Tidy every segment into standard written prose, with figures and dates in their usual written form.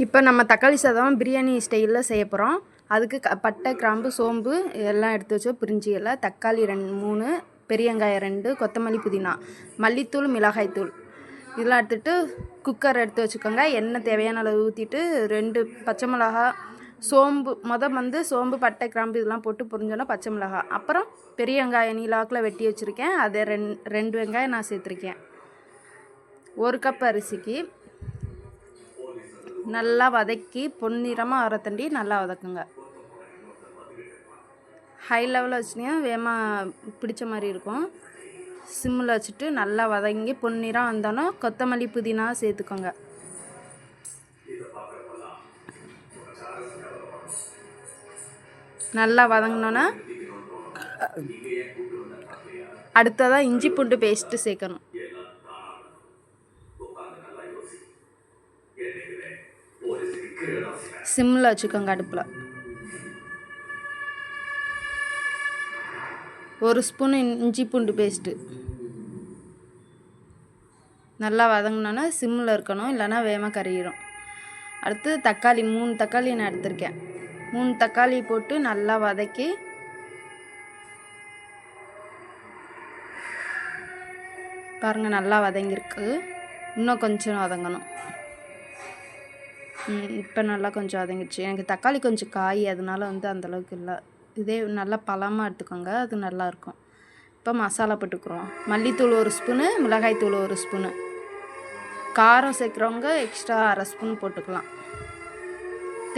இப்போ நம்ம தக்காளி சாதம் பிரியாணி ஸ்டைலில் செய்ய போகிறோம். அதுக்கு பட்டை, கிராம்பு, சோம்பு எல்லாம் எடுத்து வச்சோம். பிரிஞ்சி இலை, தக்காளி 3, பெரிய வெங்காயம் 2, கொத்தமல்லி, புதினா, மல்லித்தூள், மிளகாய்த்தூள் இதெல்லாம் எடுத்துகிட்டு குக்கர் எடுத்து வச்சுக்கோங்க. எண்ணெய் தேவையான அளவு ஊற்றிட்டு 2 பச்சை மிளகா, சோம்பு சோம்பு, பட்டை, கிராம்பு இதெல்லாம் போட்டு பொரிஞ்சோன்னா பச்சை மிளகா, அப்புறம் பெரிய வெங்காயம் நீளாக்கில் வெட்டி வச்சுருக்கேன். அதை 2 வெங்காயம் நான் சேர்த்துருக்கேன். 1 கப் அரிசிக்கு நல்லா வதக்கி பொன்னிறமாக ஆறத்தண்டி நல்லா வதக்குங்க. ஹை லெவலில் வச்சுட்டிங்கன்னா வேகமாக பிடிச்ச மாதிரி இருக்கும். சிம்மில் வச்சுட்டு நல்லா வதங்கி பொன்னிறம் வந்தோன்னா கொத்தமல்லி, புதினா சேர்த்துக்கோங்க. நல்லா வதங்கினோன்னா அடுத்ததாக இஞ்சி பூண்டு பேஸ்ட்டு சேர்க்கணும். சிம்மில் வச்சுக்கோங்க. அடுப்பில் 1 ஸ்பூன் இஞ்சி பூண்டு பேஸ்ட்டு நல்லா வதங்கினோன்னா சிம்மில் இருக்கணும், இல்லைன்னா வேகமாக கறியிடும். அடுத்து தக்காளி 3 தக்காளி நான் எடுத்திருக்கேன். 3 தக்காளி போட்டு நல்லா வதக்கி பாருங்கள், நல்லா வதங்கியிருக்கு. இன்னும் கொஞ்சம் வதங்கணும். இப்போ நல்லா கொஞ்சம் வதங்கிடுச்சு. எனக்கு தக்காளி கொஞ்சம் காய், அதனால அந்தளவுக்கு இல்லை. இதே நல்லா பழமாக எடுத்துக்கோங்க, அது நல்லாயிருக்கும். இப்போ மசாலா போட்டுக்கிறோம். மல்லித்தூள் 1 ஸ்பூனு, மிளகாய்த்தூள் 1 ஸ்பூனு, காரம் சேர்க்குறவங்க எக்ஸ்ட்ரா அரை ஸ்பூன் போட்டுக்கலாம்.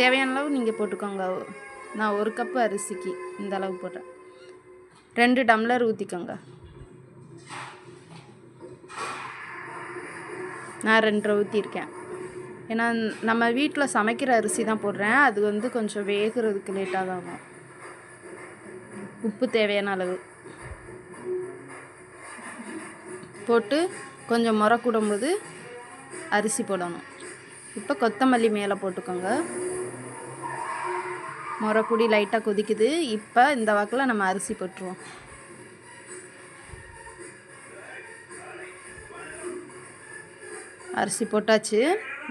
தேவையான அளவு நீங்கள் போட்டுக்கோங்க. நான் 1 கப்பு அரிசிக்கு இந்த அளவு போட்டேன். 2 டம்ளர் ஊற்றிக்கோங்க. நான் 2 ஊற்றிருக்கேன். ஏன்னா நம்ம வீட்டில் சமைக்கிற அரிசி தான் போடுறேன். அது கொஞ்சம் வேகிறதுக்கு லேட்டாக தான் ஆகும். உப்பு தேவையான அளவு போட்டு கொஞ்சம் முறை கூடும்போது அரிசி போடணும். இப்போ கொத்தமல்லி மேலே போட்டுக்கோங்க. முறை கூடி லைட்டாக கொதிக்குது. இப்போ இந்த வாக்கில் நம்ம அரிசி போட்டுருவோம். அரிசி போட்டாச்சு.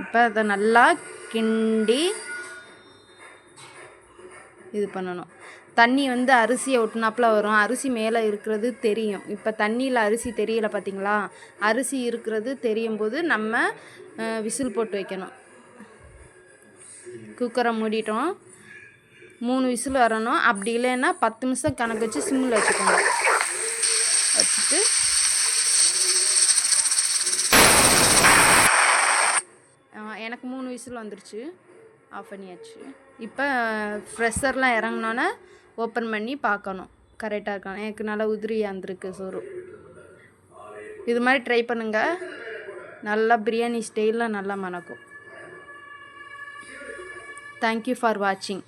இப்போ அதை நல்லா கிண்டி இது பண்ணணும். தண்ணி அரிசியை ஒட்டினாப்பில் வரும். அரிசி மேலே இருக்கிறது தெரியும். இப்போ தண்ணியில் அரிசி தெரியலை பார்த்தீங்களா? அரிசி இருக்கிறது தெரியும் போது நம்ம விசில் போட்டு வைக்கணும். குக்கரை மூடிட்டோம். 3 விசில் வரணும். அப்படி இல்லைன்னா 10 நிமிஷம் கணக்கு வச்சு சிம்மில் வச்சுக்கோங்க. வச்சுட்டு எனக்கு 3 விசில் வந்துருச்சு. ஆஃப் பண்ணியாச்சு. இப்போ ப்ரெஷர்லாம் இறங்கினோன்னே ஓப்பன் பண்ணி பார்க்கணும் கரெக்டாக இருக்கணும். எனக்கு நல்லா உதிரியாக இருந்திருக்கு சோறு. இது மாதிரி ட்ரை பண்ணுங்கள். நல்லா பிரியாணி ஸ்டைலில் நல்லா மணக்கும். தேங்க்யூ ஃபார் வாட்சிங்.